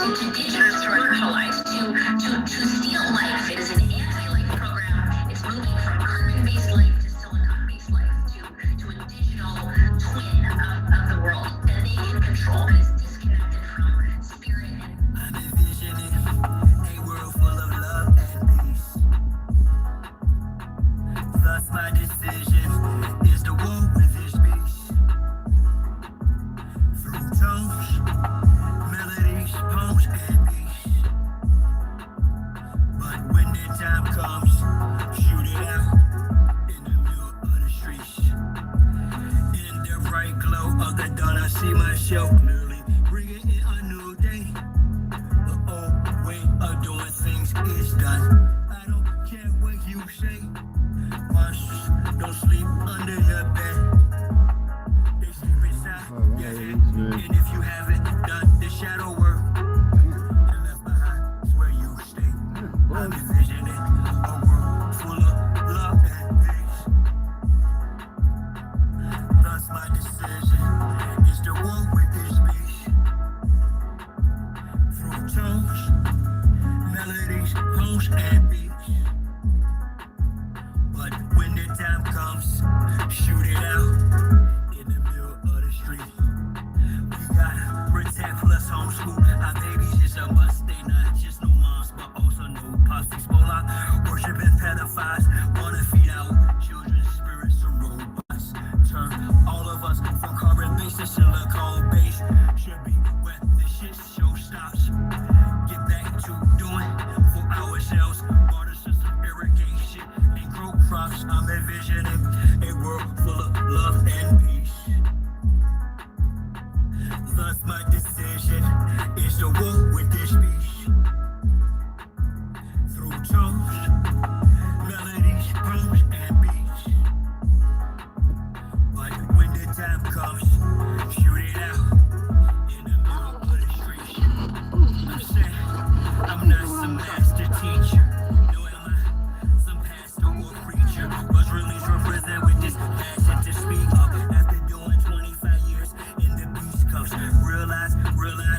to deconstructualize, to steal life. It is an anti-life program. It's moving from carbon-based life to silicon-based life to a digital twin of the world that they can control, that is disconnected from spirit. I'm envisioning a world full of love and peace. Thus my decision is to walk with this beast. Through tones, melodies, poems, and peace. But when the time comes, shoot it out in the middle of the streets. In the bright glow of the dawn, I see myself clearly, bringing in a new day. The old way of doing things is done. I don't care what you say. Monsters don't sleep under your bed. They sleep inside your head. And if you haven't done the shadow work and left behind, it's where you stay. I'm envisioning a world full of love and peace. Thus my decision is to walk with this beast. Through tones, melodies, poems, and beats. But when the time comes, shoot it out in the middle of the street. We gotta protect plus homeschool. Our babies is a must. They not just no moms, but also no pops. Hezbollah worshiping pedophiles. Wanna feed our children's spirits to robots. Turn all of us from carbon-based to silicone-based. Should be where the shit show stops. Get back to doing for ourselves. Water system, irrigation, and grow crops. I'm envisioning a world full of love and peace. Thus my decision is to walk with this beast. Through tones, melodies, poems, and beats. But when the time comes, shoot it out in the middle of the street. I'm saying I'm not some master teacher. No, am I some pastor or preacher? Was released from prison with this passion to speak up. After doing 25 years in the Beast Coast.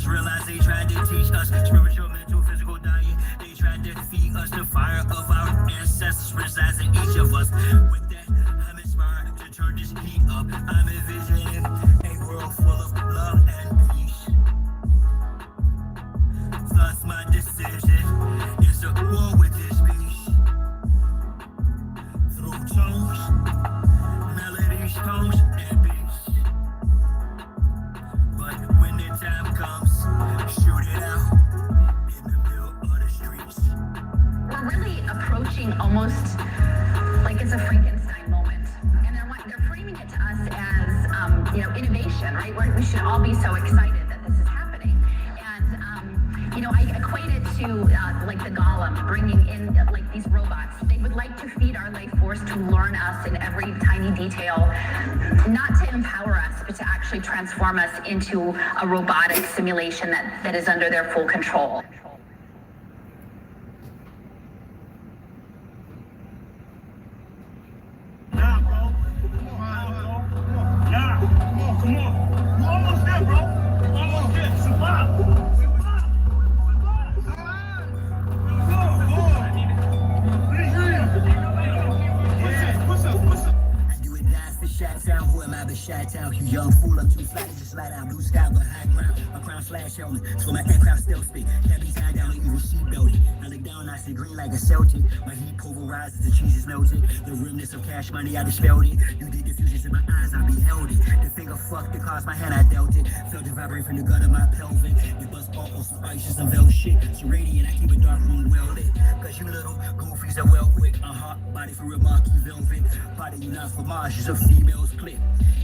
Realize they tried to teach us spiritual, mental, physical diet. They tried to feed us the fire of our ancestors resides in each of us. With that, I'm inspired to turn this heat up. I'm envisioning a world full of love and peace. Thus my decision is to war with this beast. Through tones, melodies, poems, and beats. But when the time comes, shoot it out in the middle of the streets. We're really approaching almost like it's a Frankenstein moment. And they're framing it to us as, innovation, right? We should all be so excited that this is happening. And, I equate it to like the golem bringing in like these robots. They would like to feed our life force to learn us in every tiny detail, not to empower us, but to actually transform us into a robotic simulation that is under their full control. Nah, bro. Come on. We're almost there, bro. Almost there. Survive. Chi-town, who am I but Chi-town? You young fool, I'm too fly to just lie down. Blue sky but high ground, my crown flash helmet. So my aircraft still speak. Cabbies high down, like evil sheep building. I look down, I see green like a Celtic. My heat pulverizes, the cheese is melted. The remnants of cash money, I dispelled it. You did the fusions in my eyes, I beheld it. The finger fucked, the cards, my hand, I dealt it. Felt it vibrate from the gut of my pelvic. It bust all on some ice, some velvet shit. So radiant, I keep a dark room well lit. Cause you little goofies are well quick. Body for real, marquee velvet. Body you not for Mars, just a female's clip.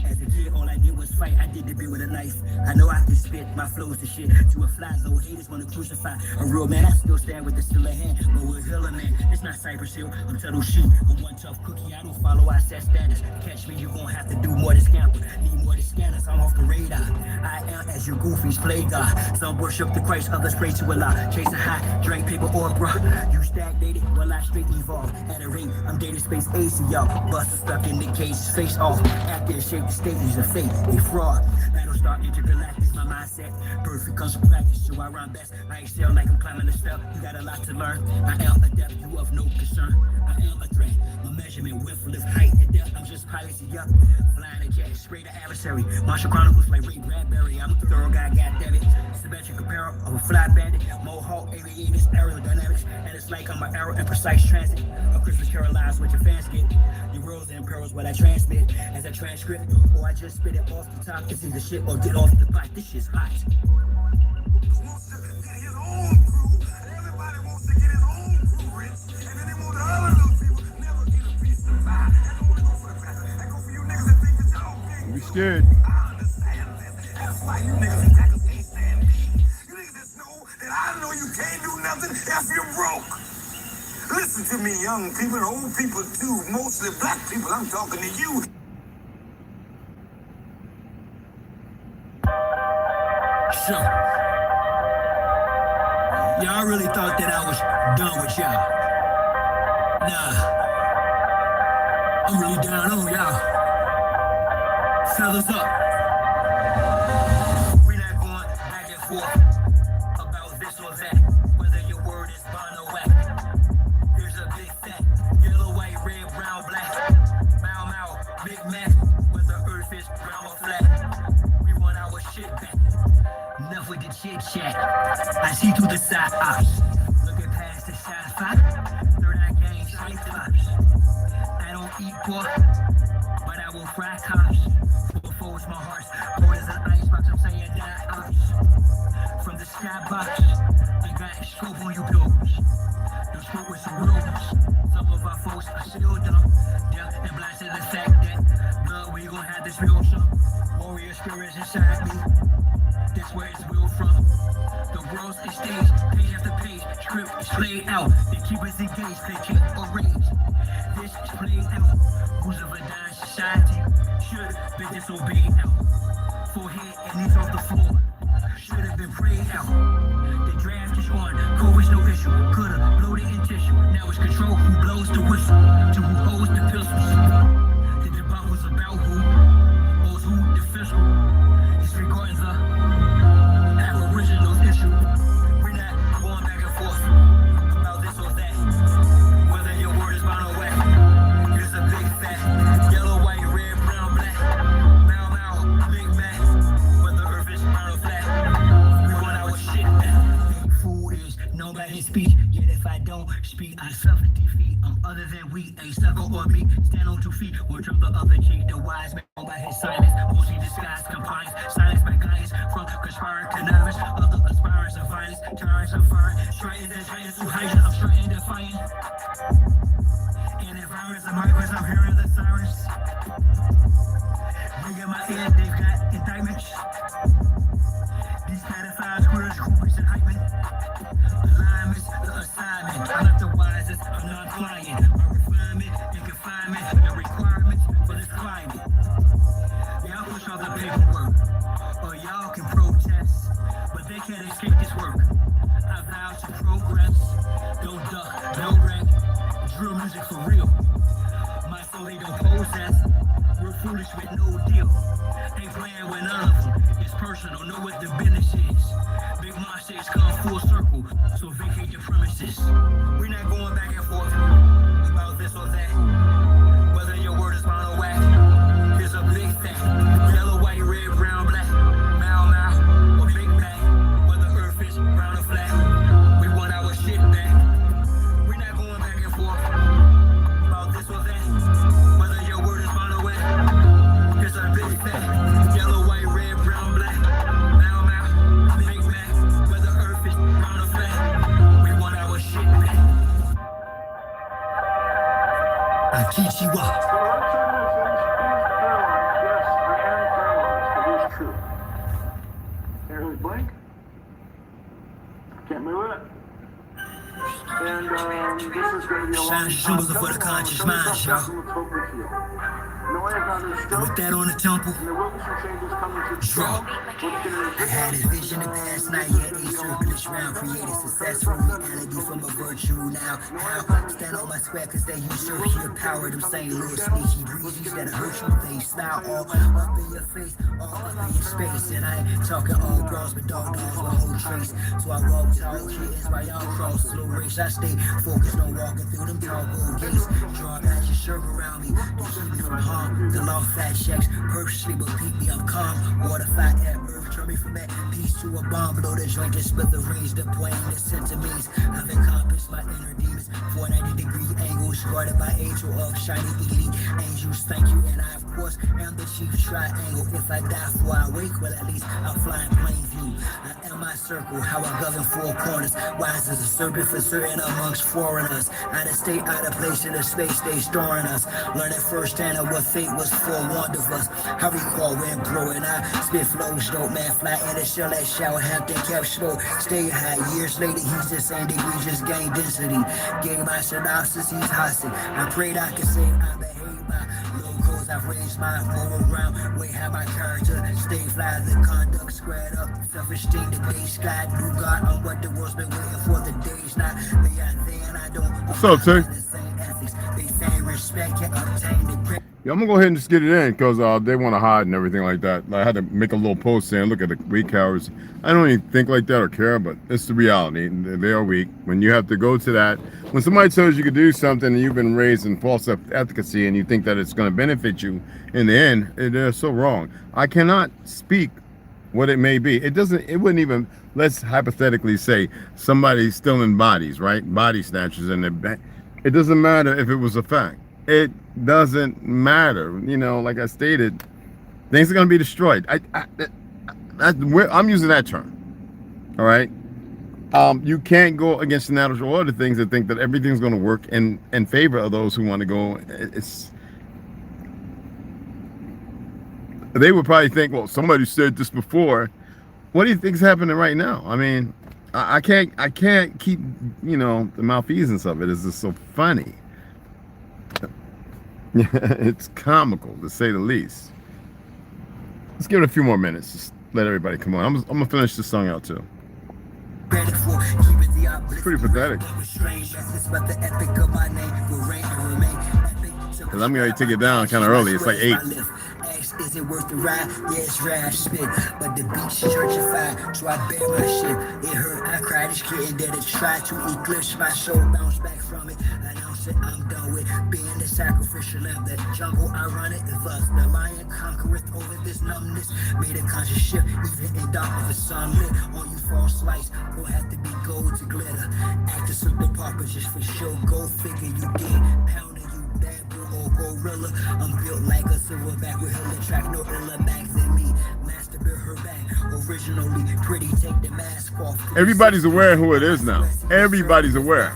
As a kid, all I did was fight. I did the bit with a knife. I know I can spit, my flow's the shit. To a fly zone, haters wanna crucify a real man. I still stand with the still a hand, but we're healing man. It's not Cypress Hill, I'm Tuttle Sheep. I'm one tough cookie, I don't follow, I set status. Catch me, you gon' have to do more to scamper. Need more to scanners, I'm off the radar. I am as your goofies play God. Some worship the Christ, others pray to Allah. Chasing high, drink paper or bruh. You stagnated, well I straight evolve. At a rate, I'm data space AC, y'all. Buster stuck in the case, face off. After the shape, the stages of fate, they fraud. Battle start Star intergalactic, my mindset. Perfect comes from practice, so I rhyme best. I excel like I'm climbing a step. You got a lot to learn. I am adept, you of no concern. I am a threat. My measurement, width, lift, height, and depth. I'm just piloting up. Flying a jet, straight to adversary. Martial Chronicles like Ray Bradbury. I'm a thorough guy, goddammit. Symmetric apparel of a fly bandit. Mohawk, aviators, aerodynamics. And it's like I'm an arrow in precise transit. A Christmas carol lives what your fans get. Your worlds and perils what I transmit as a transcript. Or I just spit it off the top. It's either shit or get off the pot. This shit's hot. His own crew. Everybody wants to get his own crew rich. And then they want the other little people never get a piece of the pie. They don't want to go for the pastor. They go for you niggas that think that y'all big. Be scared. I understand this. That's why you niggas exactly can't stand me. You niggas just know that I know you can't do nothing if you're broke. Listen to me, young people and old people too. Mostly black people. I'm talking to you. So, y'all really thought that I was done with y'all. Nah, I'm really down on y'all. Fellas up. We not going back and forth about this or that, whether your word is bond or whack. Here's a big fat, yellow, white, red, brown, black. Bow, mouth, Big Mac, whether earth is round or flat. We want our shit back. Enough with the chit chat. I see through the side ops. Looking past the side five. Third eye gang, straight flops. I don't eat pork, but I will fry cops. Four folds my heart. Cold as an icebox, I'm saying die ops. From the skybox, I got scope on you dogs. No smoke with some rules. Some of our folks are still dumb. Deaf and blind to the fact that blood, we gon' have this real show. Warrior spirits inside me. That's where it's real from. The world's a stage, page after page, script is played out. They keep us engaged, they can't arrange. This is played out. Rules of a dying society should be disobeyed out. Forehead and knees off the floor should have been prayed out. The draft is on, COVID's no issue. Could've loaded in tissue. Now it's control who blows the whistle to who holds the pistols. The debate was about who owes who the fiscal. Disregarding the aboriginal issue. We're not going back and forth about this or that. Whether your word is bond or whack. Here's a big fat, yellow, white, red, brown, black. Bow, mouth, Big Mac, whether earth is round or flat. We want our shit back. Food is known by his speech, yet if I don't speak, I suffer defeat. I'm other than weak, a sucker or me. Stand on 2 feet or jump the other cheek. The wise man known by his silence, mostly disguised compliance. Silence by clients from conspiring to nervous. Other aspirants of violence, terrorists of fire. Striking the giants who hide, I'm striking defiant. In environs of migrants, I'm hearing the sirens. Ringing my ear, they've got indictments. These pedophiles, queers, groupies, and hype men. Alignments, the assignment. I'm not the wisest, I'm non-client. My refinement and confinement, the requirements for this climate. Y'all push all the paperwork, or y'all can protest, but they can't escape this work. I vow to progress, don't duck, no wreck, drill music for real. My soul they don't possess, we're foolish with no deal. Ain't playing with none of them, it's personal, know what the business is. Big monsters come full circle, so vacate your premises. We're not going back and forth about this or that, whether your word is bond or whack. Here's a big fat, yellow, white, red, brown, black. Bow, mouth, or Big Mac, whether earth is round or flat. We want our shit back. We're not going back and forth about this or that, whether your word is bond or whack. Here's a big fat, yellow, white, red, brown, black. Bow, mouth, Big Mac, whether earth is round or flat. We want our shit back. Akichiwa. Everything's blank. Can't move it. And this is going to be a long Shine symbols for the conscious mind, y'all. Appropriate field. And with that on the temple, draw. I had a vision the past night, yet a circulus round, created successful reality from a virtue. Now, how? Stand on my square, cause they usurp your power. Them same little sneaky breezes that hurt you, they style all up in your face, all up in your space. And I ain't talking all bras, but dog dogs with whole trace. So I walk tall, kids while y'all cross slow race. I stay focused on walking through them tall gold gates. Draw magic shirt around me to keep me from harm. The law fat checks, purposely, but peep me, I'm calm. Water fight at earth, turn me from that peace to a bomb. Blow the joint and split the range, the point the centimeters. I've encompassed my inner demons. 490-degree angles, guarded by angel of shiny elite angels. Thank you, and I of course am the chief triangle. If I die before I wake, well at least I'll fly in plain view. I am my circle, how I govern four corners. Wise as a serpent for certain amongst foreigners. Out of state, out of place, in the space they storing us. Learning firsthand of what fate was forewarned of us. How we call wind blowing, I spit flows, dope man fly in the shell at shower, Hampton kept slow. Stay high, years later he's the same degree, just gain density. Gave my synopsis, he's hostile. I prayed I could say I behave by logos. I've raised my moral ground, way have my character. Stay fly, the conduct squared up. Self-esteem, the gray sky, new God on what the world's been waiting for. The days not, they are there and I don't. What's up, Tay? Respect and obtain the great. Yeah, I'm gonna go ahead and just get it in because they want to hide and everything like that. I had to make a little post saying, look at the weak cowards. I don't even think like that or care, but it's the reality. They are weak. When you have to go to that, when somebody tells you can do something and you've been raised in false efficacy and you think that it's going to benefit you in the end, they're so wrong. I cannot speak what it may be. It wouldn't even, let's hypothetically say somebody's stealing bodies, right? Body snatchers in the back. It doesn't matter if it was a fact. It doesn't matter. You know, like I stated, things are going to be destroyed. I'm using that term. All right. You can't go against the natural order things and think that everything's going to work in favor of those who want to go. They would probably think, well, somebody said this before. What do you think's happening right now? I mean, I can't keep, you know, the malfeasance of it is just so funny. It's comical to say the least. Let's give it a few more minutes. Just let everybody come on. I'm gonna finish this song out too. It's pretty pathetic. Cause I'm gonna take it down kind of early. It's like 8. Is it worth the ride? Yeah, it's rash spit, but the beach churchified, so I bear my shit. It hurt, I cried, this kid that it tried to eclipse my soul, bounce back from it. Announce it, I'm done with being the sacrificial lamb. The jungle I run it, if us, the lion conquereth over this numbness. Made a conscious shift, even in darkness, the sun lit on you false lights. Don't have to be gold to glitter. Act a simple part, but just for show, go figure you get pounding you bad boy or gorilla. I'm built like a silverback with hella track, no illa max than me. Master built her back, originally pretty, take the mask off. Everybody's aware who it is now. Everybody's aware.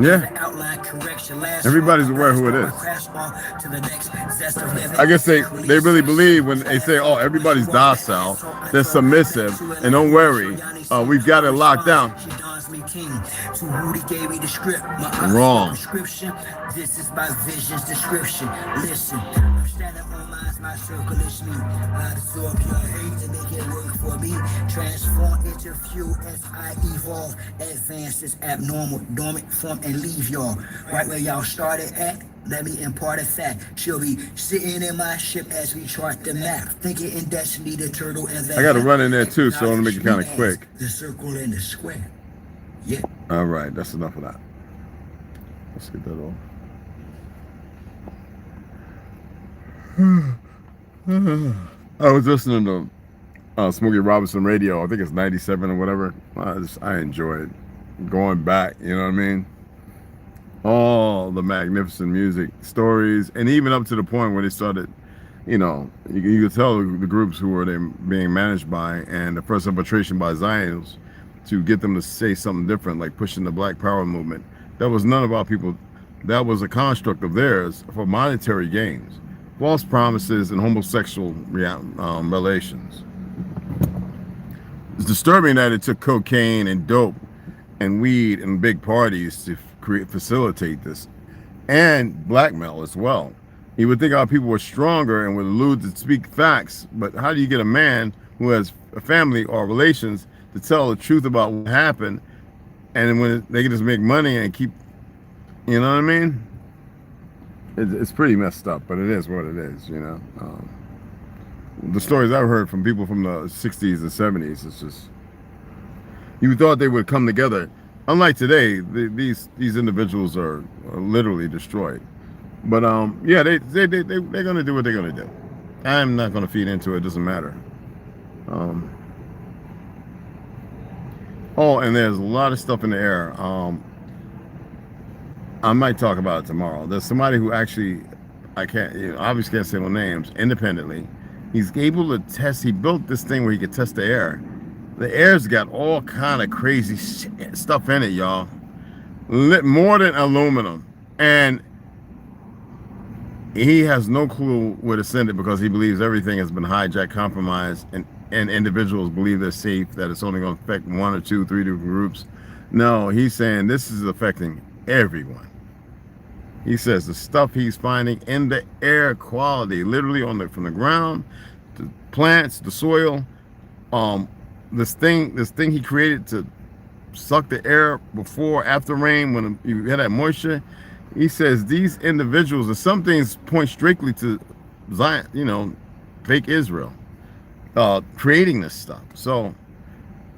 Yeah. Everybody's aware who it is. I guess they really believe when they say, oh, everybody's docile, they're submissive, and don't worry, we've got it locked down. Wrong. This is my vision's description. Listen, I'm standing on my circle is me. I absorb your hate and make it work for me. Transform into fuel as I evolve. Advance is abnormal, dormant form and leave y'all right where y'all started at. Let me impart a fact. She'll be sitting in my ship as we chart the map. Thinking in destiny, the turtle and the. I got to run in there too, so I'm gonna make it kind of quick. The circle and the square. Yeah. All right, that's enough of that. Let's get that off. I was listening to Smokey Robinson radio. I think it's 97 or whatever. I enjoy it. Going back, you know what I mean? All the magnificent music, stories, and even up to the point where they started, you know, you could tell the groups who were they being managed by and the first infiltration by Zionists to get them to say something different, like pushing the Black Power movement. That was none of our people. That was a construct of theirs for monetary gains, false promises, and homosexual relations. It's disturbing that it took cocaine and dope and weed and big parties to facilitate this, and blackmail as well. You would think our people were stronger and would allude to speak facts, but how do you get a man who has a family or relations to tell the truth about what happened, and when they can just make money and keep, you know what I mean? It's pretty messed up, but it is what it is, you know. The stories I've heard from people from the 60s and 70s, it's just, you thought they would come together. Unlike today, these individuals are literally destroyed. But yeah, they're gonna do what they're gonna do. I'm not gonna feed into it. It doesn't matter. Oh, and there's a lot of stuff in the air. I might talk about it tomorrow. There's somebody who actually, I can't, you know, obviously can't say no names, independently. He's able to test, he built this thing where he could test the air. The air's got all kind of crazy stuff in it, y'all. More than aluminum. And he has no clue where to send it because he believes everything has been hijacked, compromised, and individuals believe they're safe, that it's only going to affect 1 or 2, 3 different groups. No, he's saying this is affecting everyone. He says the stuff he's finding in the air quality, literally from the ground, the plants, the soil, this thing he created to suck the air before, after rain, when you had that moisture. He says these individuals, and some things point strictly to Zion, you know, fake Israel, creating this stuff. So,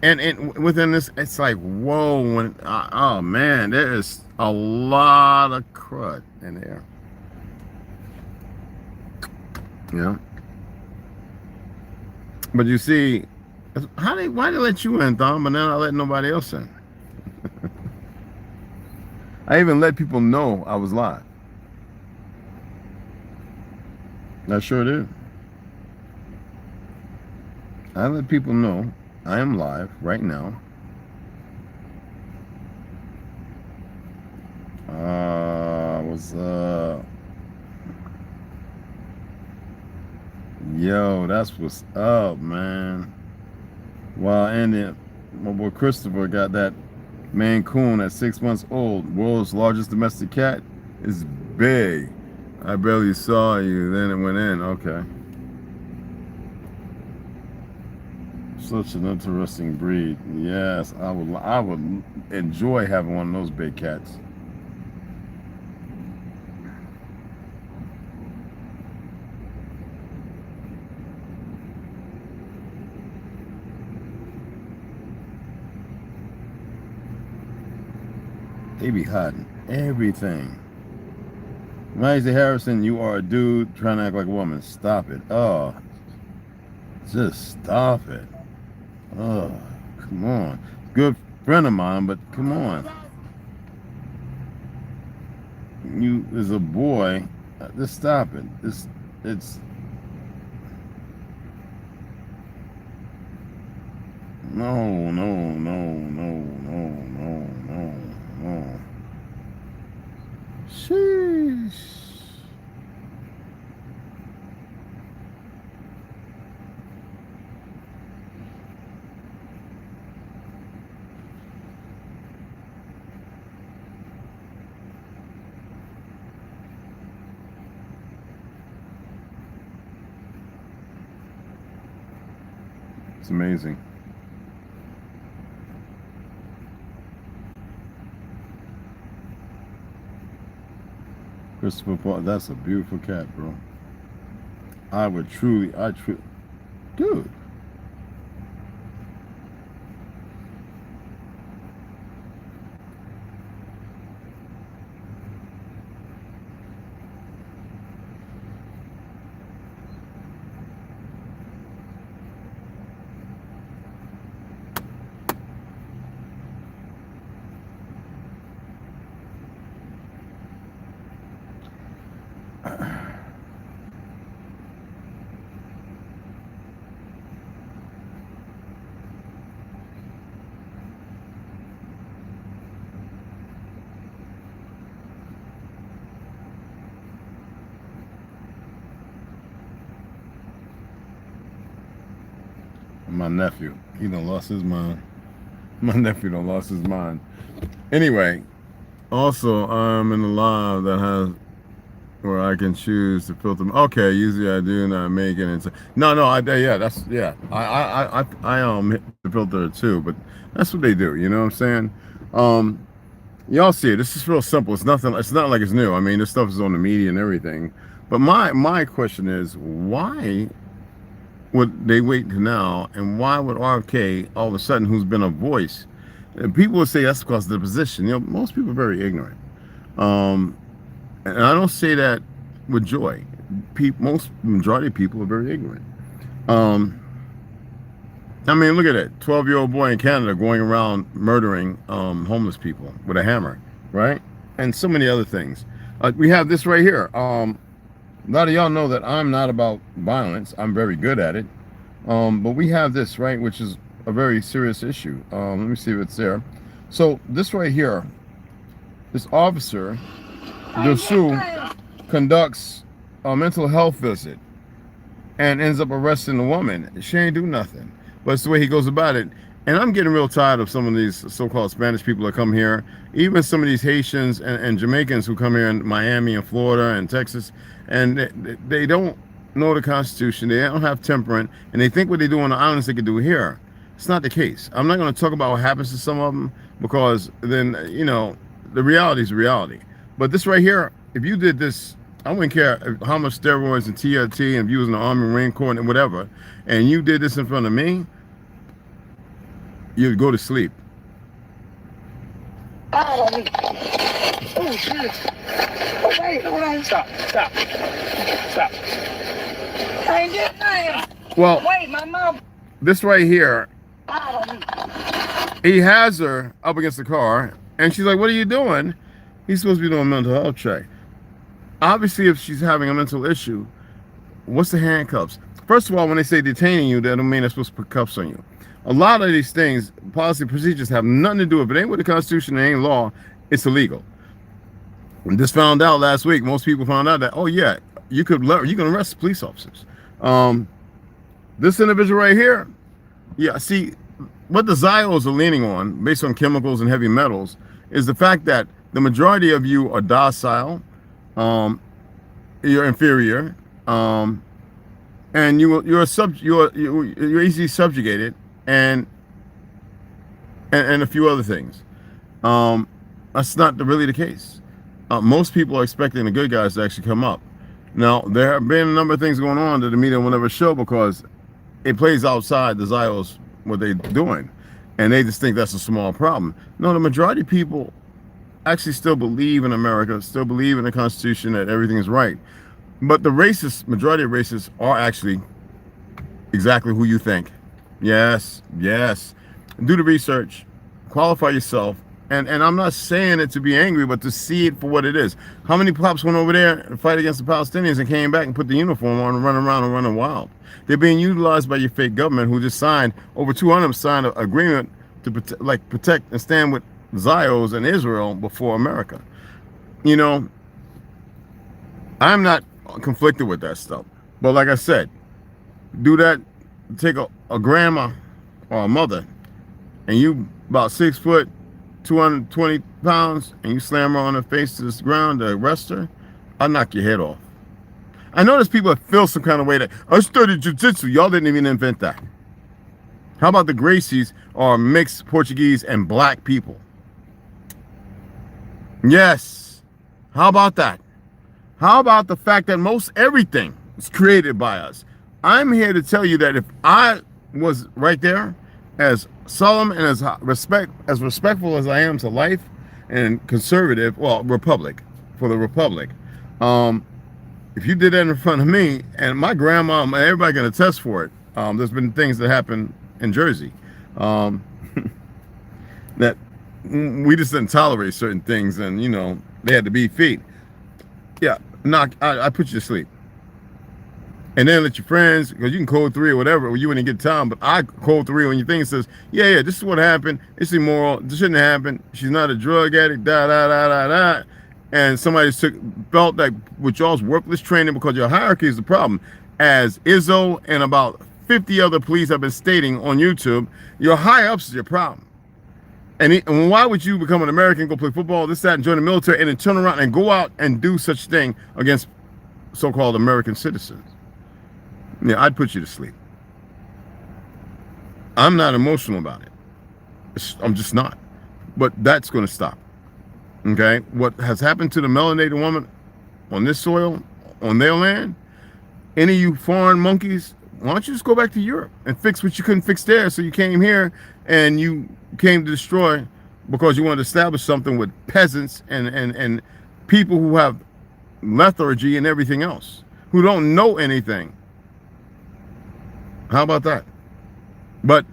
and within this, it's like, whoa, oh man, there is a lot of crud in there. Yeah. But you see, why they let you in, Thom, but then I let nobody else in? I even let people know I was live. I sure did. I let people know I am live right now. What's up? Yo, that's what's up, man. Wow, and my boy Christopher got that Maine Coon at 6 months old. World's largest domestic cat is big. I barely saw you, then it went in. Okay. Such an interesting breed. Yes, I would enjoy having one of those big cats. They be hiding everything. Maisie Harrison, you are a dude trying to act like a woman. Stop it. Oh, just stop it. Oh, come on. Good friend of mine, but come on. You, as a boy, just stop it. It's. No. Sheesh. It's amazing. Christopher Paul, that's a beautiful cat, bro. Dude. My nephew, he done lost his mind. My nephew done lost his mind. Anyway, also I'm in the live that has where I can choose to filter. Okay, usually I do not make it into. No, yeah, that's yeah. I hit the filter too, but that's what they do. You know what I'm saying? Y'all see it. This is real simple. It's nothing. It's not like it's new. I mean, this stuff is on the media and everything. But my question is, why would they wait to now, and why would RFK all of a sudden, who's been a voice, and people would say that's because of the position. You know, most people are very ignorant. And I don't say that with joy. Majority of people are very ignorant. I mean, look at it. 12-year-old boy in Canada going around murdering homeless people with a hammer, right? And so many other things. We have this right here. A lot of y'all know that I'm not about violence. I'm very good at it. But we have this, right, which is a very serious issue. Let me see if it's there. So this right here, this officer, Dosu, conducts a mental health visit and ends up arresting the woman. She ain't do nothing. But it's the way he goes about it. And I'm getting real tired of some of these so-called Spanish people that come here, even some of these Haitians and Jamaicans who come here in Miami and Florida and Texas, and they don't know the Constitution, they don't have temperament, and they think what they do on the islands they can do here. It's not the case. I'm not going to talk about what happens to some of them, because then, you know, the reality is reality. But this right here, if you did this, I wouldn't care how much steroids and TRT, and if you was in the Army, Marine Corps, and whatever, and you did this in front of me, you'd go to sleep. Oh, shit. Oh, wait. Stop. I ain't getting nothing. Well, Wait, my mom. this right here, Oh, he has her up against the car, and she's like, what are you doing? He's supposed to be doing a mental health check. Obviously, if she's having a mental issue, what's the handcuffs? First of all, when they say detaining you, that don't mean they're supposed to put cuffs on you. A lot of these things, policy procedures, have nothing to do with it. If it ain't with the Constitution, it ain't law, it's illegal. And just found out last week, most people found out that, oh yeah, you can arrest police officers. This individual right here, yeah, see, what the Zios are leaning on, based on chemicals and heavy metals, is the fact that the majority of you are docile, you're inferior, and you're easily subjugated, and a few other things. That's not really the case. Most people are expecting the good guys to actually come up. Now, there have been a number of things going on that the media will never show, because it plays outside the Zios, what they're doing, and they just think that's a small problem. No, the majority of people actually still believe in America, still believe in the Constitution, that everything is right. But the racists, majority of racists, are actually exactly who you think. Yes. Do the research, qualify yourself, and I'm not saying it to be angry, but to see it for what it is. How many cops went over there and fight against the Palestinians and came back and put the uniform on and run around and running wild? They're being utilized by your fake government, who just signed, over 200 of them signed an agreement to protect and stand with Zios and Israel before America. You know, I'm not conflicted with that stuff. But like I said, do that, take a grandma or a mother, and you about 6 foot, 220 pounds, and you slam her on her face to the ground to arrest her, I'll knock your head off. I know there's people that feel some kind of way that, I studied jiu-jitsu. Y'all didn't even invent that. How about the Gracies are mixed Portuguese and black people? Yes. How about that? How about the fact that most everything is created by us? I'm here to tell you that if I was right there, as solemn and as respectful as I am to life, and conservative, well, republic, for the republic, if you did that in front of me, and my grandma, everybody can attest for it, there's been things that happen in Jersey that we just didn't tolerate certain things, and you know, they had to be feet. Yeah, I put you to sleep. And then let your friends, because you can code 3 or whatever, or you wouldn't get time, but I code 3 when your thing says, yeah, this is what happened, it's immoral, this shouldn't happen, she's not a drug addict, and somebody felt that with y'all's worthless training, because your hierarchy is the problem, as Izzo and about 50 other police have been stating on YouTube, your high ups is your problem. And why would you become an American, go play football, this, that, and join the military, and then turn around and go out and do such thing against so-called American citizens? Yeah, I'd put you to sleep. I'm not emotional about it. I'm just not. But that's going to stop. Okay? What has happened to the melanated woman on this soil, on their land, any of you foreign monkeys, why don't you just go back to Europe and fix what you couldn't fix there? So you came here and you came to destroy because you wanted to establish something with peasants and people who have lethargy and everything else, who don't know anything. How about that? But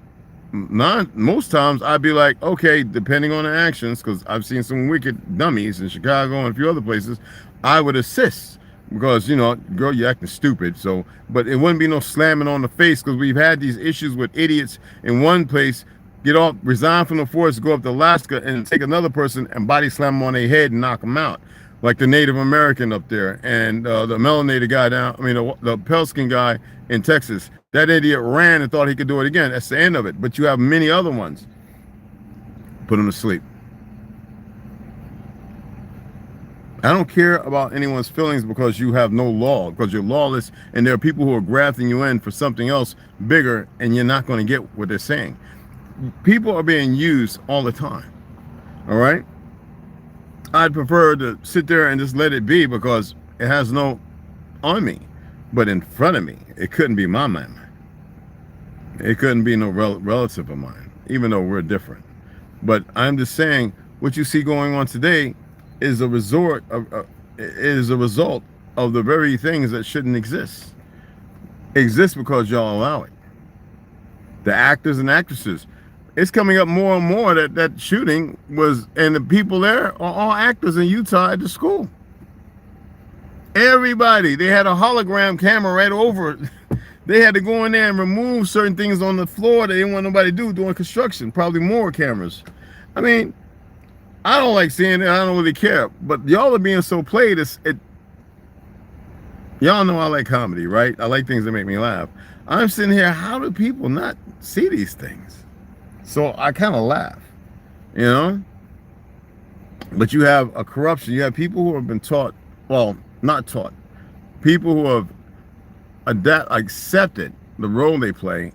most times I'd be like, okay, depending on the actions, because I've seen some wicked dummies in Chicago and a few other places, I would assist. Because, you know, girl, you're acting stupid. So, but it wouldn't be no slamming on the face, because we've had these issues with idiots in one place, get off, resign from the force, go up to Alaska and take another person and body slam them on their head and knock them out. Like the Native American up there and the melanated guy down, I mean, the pale skin guy in Texas. That idiot ran and thought he could do it again. That's the end of it. But you have many other ones. Put them to sleep. I don't care about anyone's feelings because you have no law, because you're lawless, and there are people who are grafting you in for something else bigger, and you're not going to get what they're saying. People are being used all the time. All right? I'd prefer to sit there and just let it be because it has no on me. But in front of me, it couldn't be my man. It couldn't be no relative of mine, even though we're different. But I'm just saying, what you see going on today is a result of the very things that shouldn't exist. Exist because y'all allow it. The actors and actresses. It's coming up more and more that shooting was, and the people there are all actors in Utah at the school. Everybody, they had a hologram camera right over it. They had to go in there and remove certain things on the floor that they didn't want nobody to do during construction. Probably more cameras. I mean, I don't like seeing it. I don't really care. But y'all are being so played. Y'all know I like comedy, right? I like things that make me laugh. I'm sitting here, how do people not see these things? So I kind of laugh, you know? But you have a corruption. You have people who have been taught, well, not taught. People who have accepted the role they play,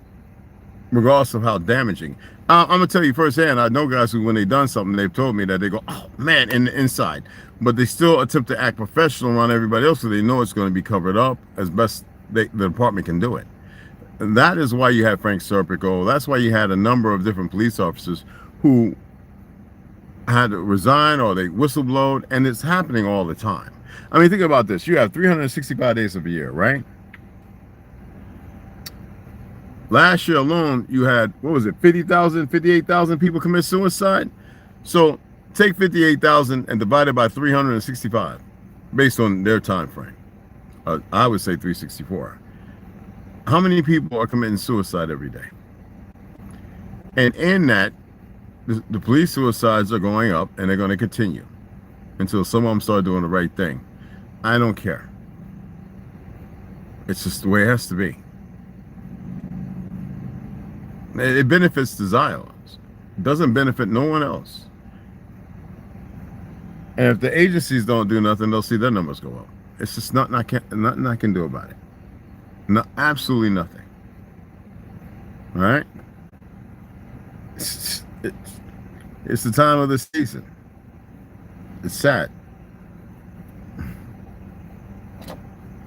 regardless of how damaging. I'm gonna tell you firsthand, I know guys who, when they've done something, they've told me that they go, oh man, in the inside, but they still attempt to act professional around everybody else, so they know it's going to be covered up as best the department can do it. And that is why you had Frank Serpico. That's why you had a number of different police officers who had to resign or they whistleblowed, and it's happening all the time. I mean, think about this. You have 365 days of a year, right? Last year alone, you had, what was it, 50,000, 58,000 people commit suicide? So take 58,000 and divide it by 365 based on their time frame. I would say 364. How many people are committing suicide every day? And in that, the police suicides are going up, and they're going to continue until some of them start doing the right thing. I don't care. It's just the way it has to be. It benefits the Zions. It doesn't benefit no one else. And if the agencies don't do nothing, they'll see their numbers go up. It's just nothing I can do about it. No, absolutely nothing. All right? It's the time of the season. It's sad.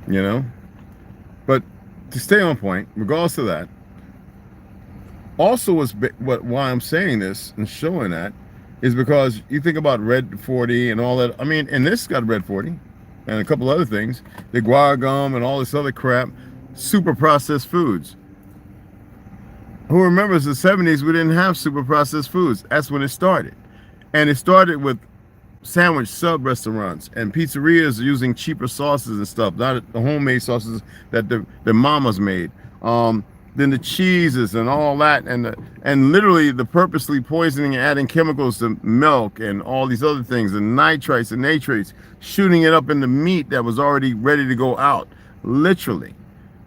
You know? But to stay on point, regardless of that, also why I'm saying this and showing that is because you think about Red 40 and all that. I mean, and this got Red 40 and a couple other things, the guar gum and all this other crap, super processed foods. Who remembers the 70s, we didn't have super processed foods. That's when it started. And it started with sandwich sub restaurants and pizzerias using cheaper sauces and stuff, not the homemade sauces that the mamas made. Then the cheeses and all that, and literally the purposely poisoning and adding chemicals to milk and all these other things, and nitrites and nitrates, shooting it up in the meat that was already ready to go out, literally.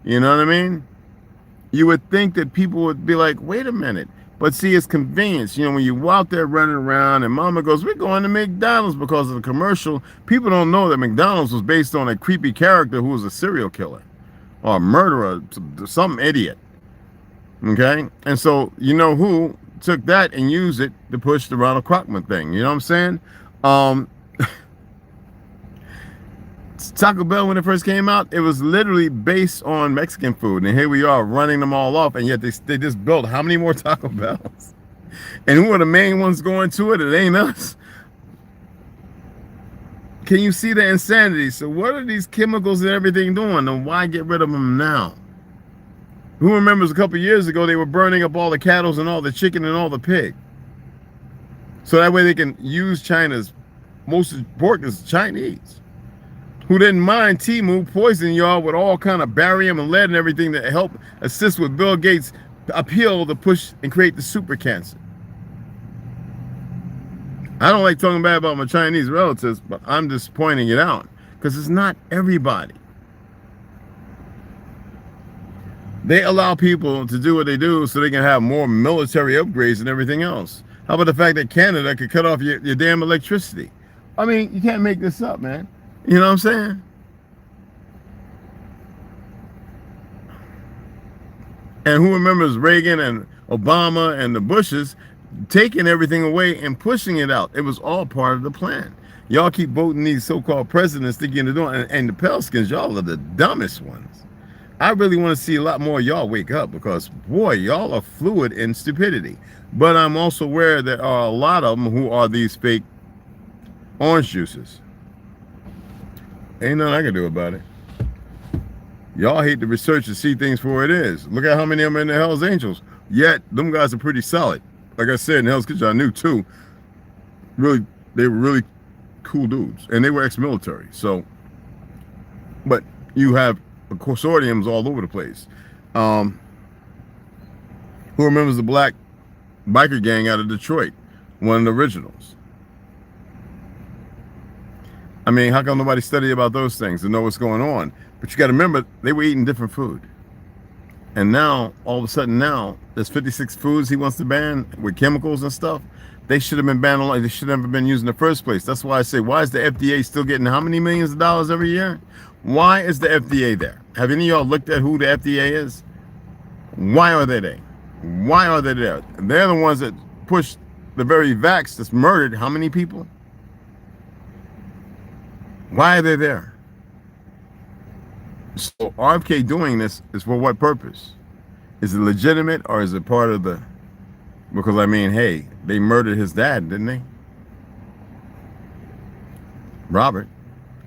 You know what I mean? You would think that people would be like, wait a minute, But see, it's convenience. You know, when you out there running around and mama goes, we're going to McDonald's because of the commercial. People don't know that McDonald's was based on a creepy character who was a serial killer or a murderer, some idiot. Okay? And so, you know who took that and used it to push the Ronald Crockman thing. You know what I'm saying? Taco Bell, when it first came out, it was literally based on Mexican food, and here we are running them all off, and yet they just built how many more Taco Bells? And who are the main ones going to it? It ain't us. Can you see the insanity? So what are these chemicals and everything doing, and why get rid of them now? Who remembers a couple years ago they were burning up all the cattle and all the chicken and all the pig, so that way they can use China's most pork is Chinese, who didn't mind Timu poisoning y'all with all kind of barium and lead and everything that helped assist with Bill Gates' appeal to push and create the super cancer. I don't like talking bad about my Chinese relatives, but I'm just pointing it out because it's not everybody. They allow people to do what they do so they can have more military upgrades and everything else. How about the fact that Canada could cut off your damn electricity? I mean, you can't make this up, man. You know what I'm saying? And who remembers Reagan and Obama and the Bushes taking everything away and pushing it out? It was all part of the plan. Y'all keep voting these so-called presidents to get into doing, and the Pelskins, y'all are the dumbest ones. I really want to see a lot more of y'all wake up, because boy, y'all are fluid in stupidity. But I'm also aware there are a lot of them who are these fake orange juices. Ain't nothing I can do about it. Y'all hate to research and see things for what it is. Look at how many of them are in the Hell's Angels. Yet, them guys are pretty solid. Like I said, in Hell's Kitchen, I knew too. Really, they were really cool dudes. And they were ex-military. So, but you have consortiums all over the place. Who remembers the black biker gang out of Detroit? One of the originals. I mean, how come nobody studied about those things to know what's going on? But you got to remember, they were eating different food. And now, all of a sudden now, there's 56 foods he wants to ban with chemicals and stuff. They should have been banned. They should have never been used in the first place. That's why I say, why is the FDA still getting how many millions of dollars every year? Why is the FDA there? Have any of y'all looked at who the FDA is? Why are they there? Why are they there? They're the ones that push the very vax that's murdered how many people? Why are they there? So RFK doing this is for what purpose? Is it legitimate, or is it part of the... Because I mean, hey, they murdered his dad, didn't they? Robert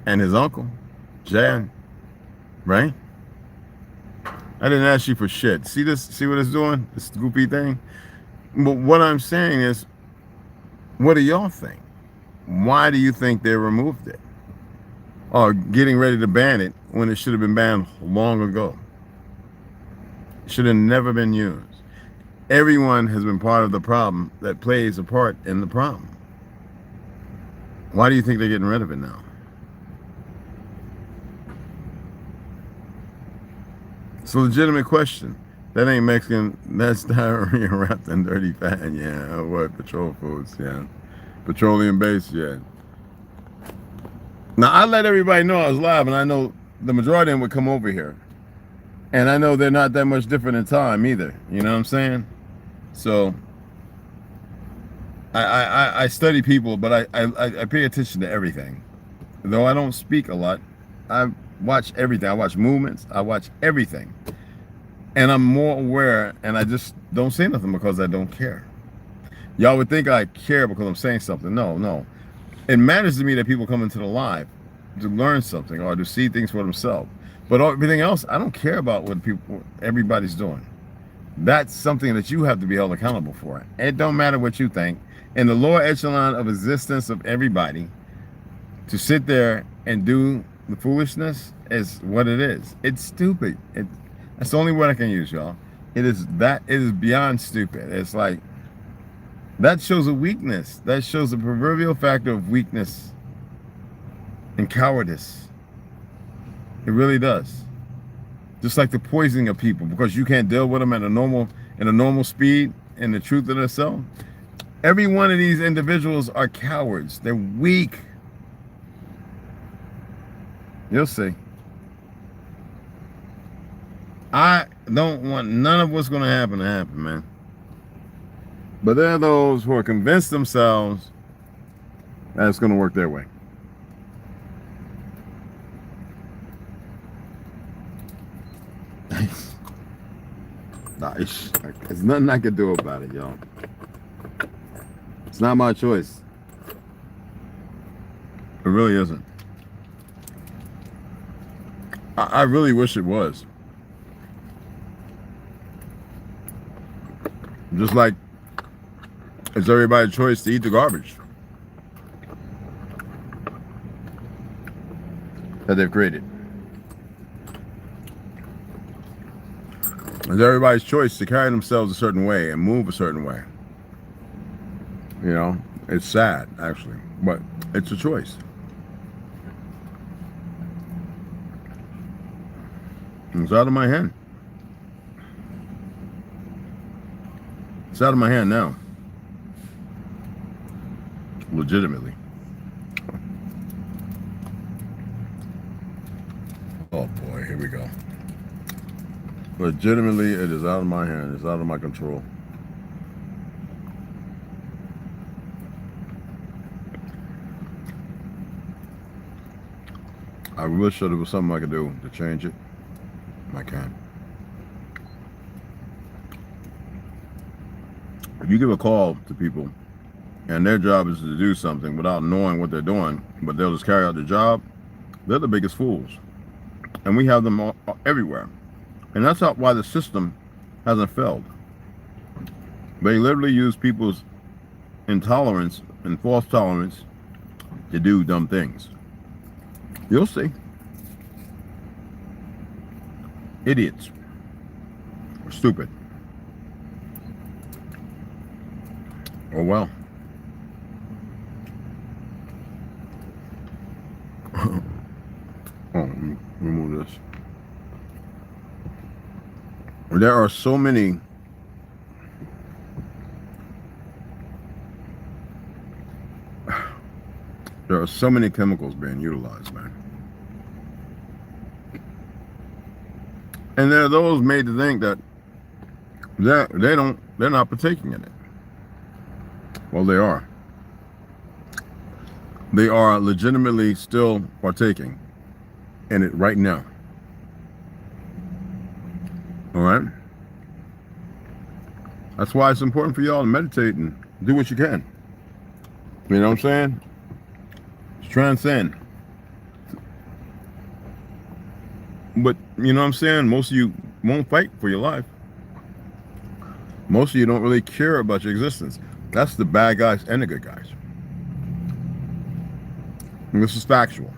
and his uncle, Jan, right? I didn't ask you for shit. See this? See what it's doing? This goopy thing? But what I'm saying is, what do y'all think? Why do you think they removed it? Or getting ready to ban it when it should have been banned long ago? It should have never been used. Everyone has been part of the problem that plays a part in the problem. Why do you think they're getting rid of it now? It's a legitimate question. That ain't Mexican. That's diarrhea wrapped in dirty fat. Yeah, what? Petrol foods, yeah. Petroleum based, yeah. Now, I let everybody know I was live, and I know the majority of them would come over here. And I know they're not that much different in time either. You know what I'm saying? So, I study people, but I pay attention to everything. Though I don't speak a lot, I watch everything. I watch movements. I watch everything. And I'm more aware, and I just don't say nothing because I don't care. Y'all would think I care because I'm saying something. No, no. It matters to me that people come into the live to learn something or to see things for themselves. But everything else, I don't care about what everybody's doing. That's something that you have to be held accountable for. It don't matter what you think. In the lower echelon of existence of everybody, to sit there and do the foolishness is what it is. It's stupid. That's the only word I can use, y'all. It is beyond stupid. It's like, that shows a weakness. That shows a proverbial factor of weakness and cowardice. It really does. Just like the poisoning of people, because you can't deal with them at in a normal speed, in the truth of themselves, every one of these individuals are cowards. They're weak. You'll see. I don't want none of what's going to happen, man. But there are those who are convinced themselves that it's going to work their way. Nice. There's nothing I can do about it, y'all. It's not my choice. It really isn't. I really wish it was. Just like it's everybody's choice to eat the garbage that they've created. It's everybody's choice to carry themselves a certain way and move a certain way. You know, it's sad, actually, but it's a choice. It's out of my hand. It's out of my hand now. Legitimately. Oh boy, here we go. Legitimately, it is out of my hand. It's out of my control. I wish that there was something I could do to change it. I can. If you give a call to people and their job is to do something without knowing what they're doing, but they'll just carry out the job, they're the biggest fools. And we have them all, everywhere. And that's why the system hasn't failed. They literally use people's intolerance and false tolerance to do dumb things. You'll see. Idiots. Or stupid. Oh well. Oh, let me remove this. There are so many chemicals being utilized, man. And there are those made to think that they're not partaking in it. Well, they are. They are legitimately still partaking in it right now. All right? That's why it's important for y'all to meditate and do what you can. You know what I'm saying? Just transcend. But, you know what I'm saying? Most of you won't fight for your life. Most of you don't really care about your existence. That's the bad guys and the good guys. And this is factual.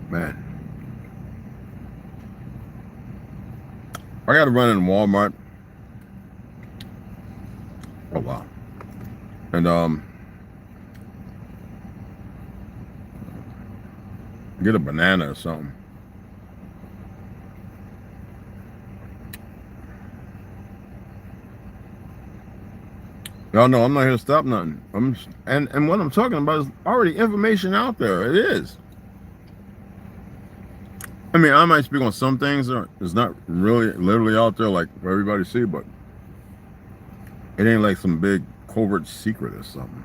Man. I got to run in Walmart. Oh, wow. And, get a banana or something. Y'all know I'm not here to stop nothing. And what I'm talking about is already information out there. It is. I mean, I might speak on some things that it's not really literally out there like for everybody to see, but it ain't like some big covert secret or something.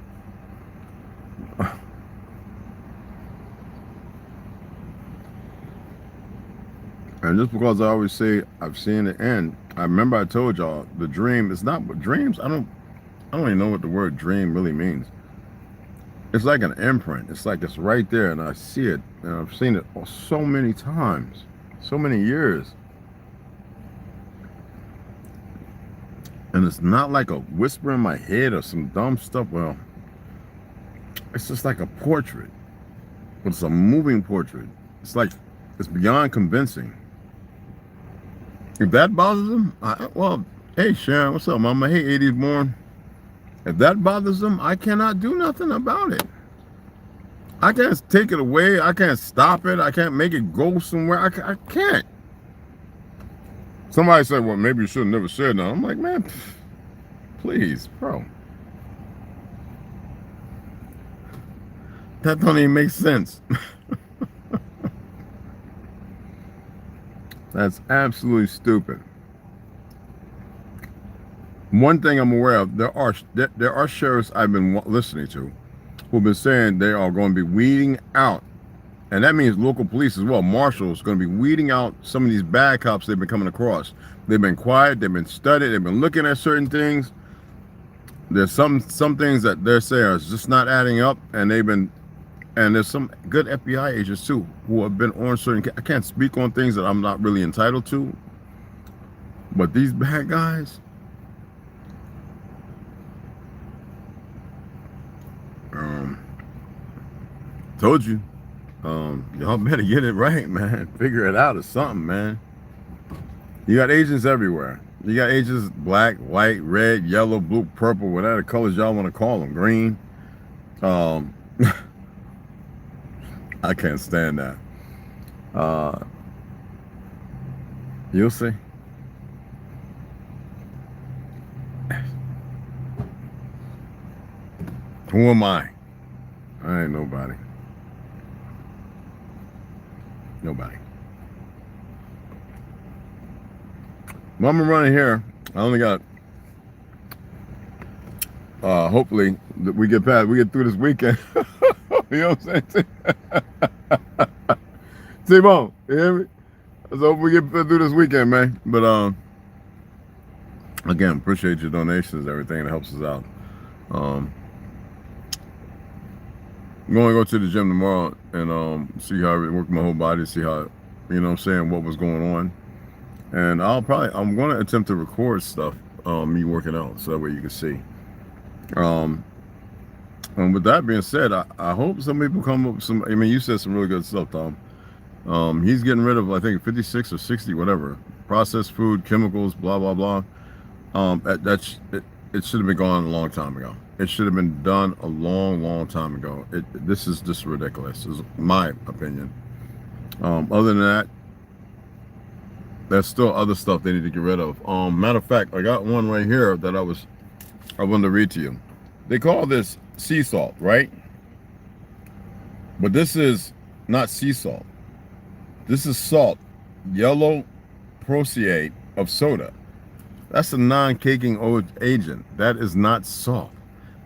And just because I always say I've seen it end, I remember I told y'all the dream is not what dreams. I don't even know what the word dream really means. It's like an imprint. It's like it's right there, and I see it, and I've seen it so many times, so many years. And it's not like a whisper in my head or some dumb stuff. Well, it's just like a portrait, but it's a moving portrait. It's like it's beyond convincing. If that bothers them, well, hey Sharon, what's up, mama? Hey, 80s born. If that bothers them, I cannot do nothing about it. I can't take it away. I can't stop it. I can't make it go somewhere. I can't. Somebody said, well, maybe you should have never said that. I'm like, man, please, bro. That don't even make sense. That's absolutely stupid. One thing I'm aware of, there are sheriffs I've been listening to who've been saying they are going to be weeding out, and that means local police as well, marshals, going to be weeding out some of these bad cops they've been coming across. They've been quiet, they've been studied, they've been looking at certain things. There's some things that they're saying are just not adding up, and there's some good FBI agents too who have been on certain. I can't speak on things that I'm not really entitled to, but these bad guys. Told you, y'all better get it right, man. Figure it out or something, man. You got agents everywhere. You got agents black, white, red, yellow, blue, purple, whatever colors y'all want to call them, green. I can't stand that. You'll see. Who am I? I ain't nobody. Nobody. Well, I'm running here. I only got. Hopefully we get through this weekend. You know what I'm saying? T-Bone, you hear me? Let's hope we get through this weekend, man. But again, appreciate your donations, everything that helps us out. I'm going to go to the gym tomorrow and see how I work my whole body, see how, you know what I'm saying, what was going on. And I'm going to attempt to record stuff, me working out, so that way you can see. And with that being said, I hope some people come up with some, I mean, you said some really good stuff, Tom. He's getting rid of, I think, 56 or 60, whatever, processed food, chemicals, blah, blah, blah. It should have been gone a long time ago. It should have been done a long, long time ago. This is just ridiculous, is my opinion. Other than that, there's still other stuff they need to get rid of. Matter of fact, I got one right here that I wanted to read to you. They call this sea salt, right? But this is not sea salt. This is salt, yellow peroxide of soda. That's a non-caking agent. That is not salt.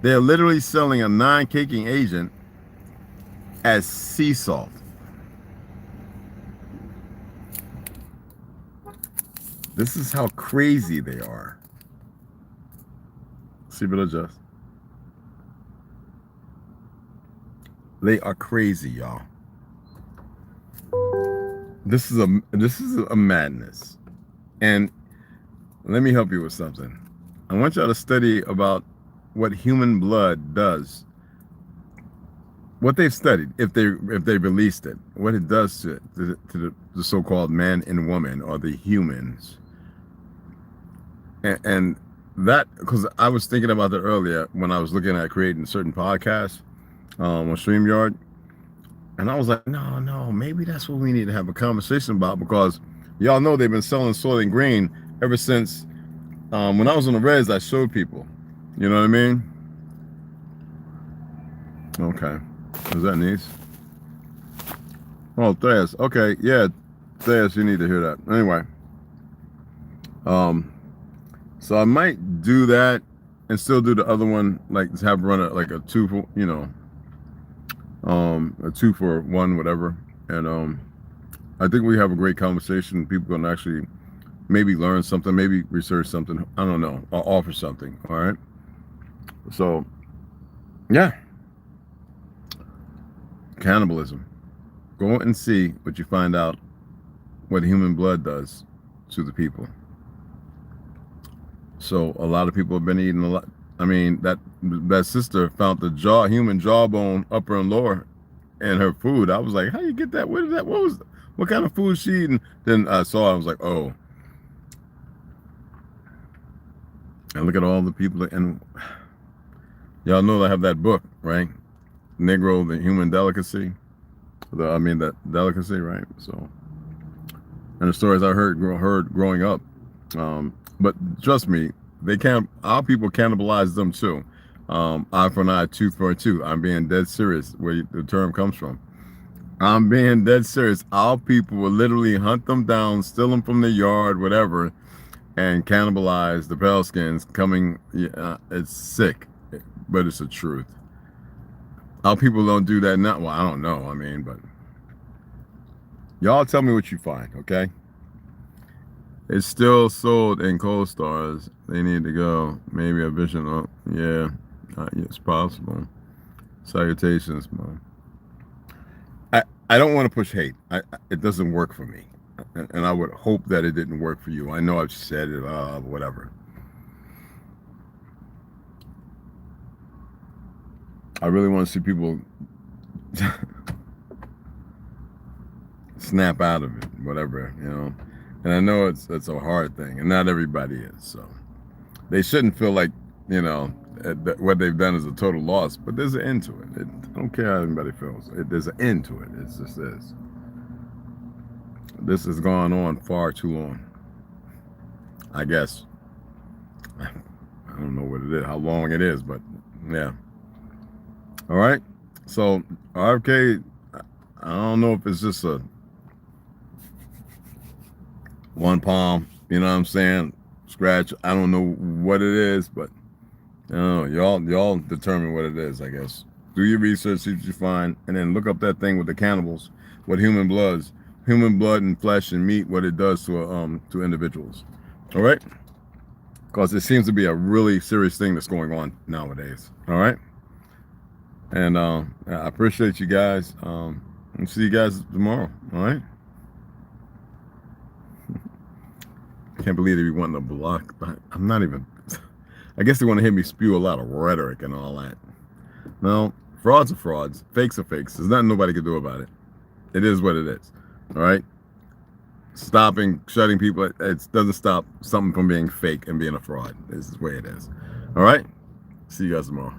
They're literally selling a non-caking agent as sea salt. This is how crazy they are. See, but adjust. They are crazy, y'all. This is a madness. And let me help you with something. I want y'all to study about what human blood does. What they've studied, if they released it, what it does to the so-called man and woman, or the humans. And that, because I was thinking about that earlier when I was looking at creating certain podcasts on StreamYard, and I was like, no, maybe that's what we need to have a conversation about, because y'all know they've been selling Soylent Green ever since when I was on the res. I showed people, you know what I mean? Okay, is that nice? Oh, Thayas. Okay, yeah, Thayas, you need to hear that. Anyway, so I might do that and still do the other one, like have run like a 2 for, you know, a 2 for 1, whatever. And I think we have a great conversation. People can actually maybe learn something, maybe research something. I don't know, or offer something. All right. So, yeah. Cannibalism. Go and see what you find out what human blood does to the people. So a lot of people have been eating a lot. I mean, that sister found the human jawbone, upper and lower, in her food. I was like, how you get that? Where did that? What kind of food she eating? Then I saw, I was like, oh. And look at all the people, and y'all know I have that book, right? Negro, the Human Delicacy. That delicacy, right? So, and the stories I heard growing up, But trust me, they can't. Our people cannibalize them too. Eye for an eye, tooth for a tooth. I'm being dead serious. Where the term comes from. I'm being dead serious. Our people will literally hunt them down, steal them from the yard, whatever, and cannibalize the pale skins. It's sick, but it's the truth. Our people don't do that now. Well, I don't know. I mean, but y'all tell me what you find, okay? It's still sold in Cold Stars. They need to go. Maybe a vision. Oh, yeah, it's possible. Salutations, man. I don't want to push hate. It doesn't work for me, and I would hope that it didn't work for you. I know I've said it, whatever. I really want to see people snap out of it, whatever, you know. And I know it's a hard thing, and not everybody is. So they shouldn't feel like, you know, what they've done is a total loss. But there's an end to it. I don't care how anybody feels. There's an end to it. It just is. This has gone on far too long. I guess. I don't know what it is, how long it is, but yeah. All right. So RFK, I don't know if it's just a one palm, you know what I'm saying? Scratch. I don't know what it is, but I don't know. Y'all determine what it is, I guess. Do your research, see what you find, and then look up that thing with the cannibals, what human blood and flesh and meat, what it does to individuals. All right? Because it seems to be a really serious thing that's going on nowadays. All right? And I appreciate you guys. And see you guys tomorrow. All right? I can't believe they be wanting to block. I'm not even. I guess they want to hear me spew a lot of rhetoric and all that. No, frauds are frauds. Fakes are fakes. There's nothing nobody can do about it. It is what it is. All right? Shutting people, it doesn't stop something from being fake and being a fraud. This is the way it is. All right? See you guys tomorrow.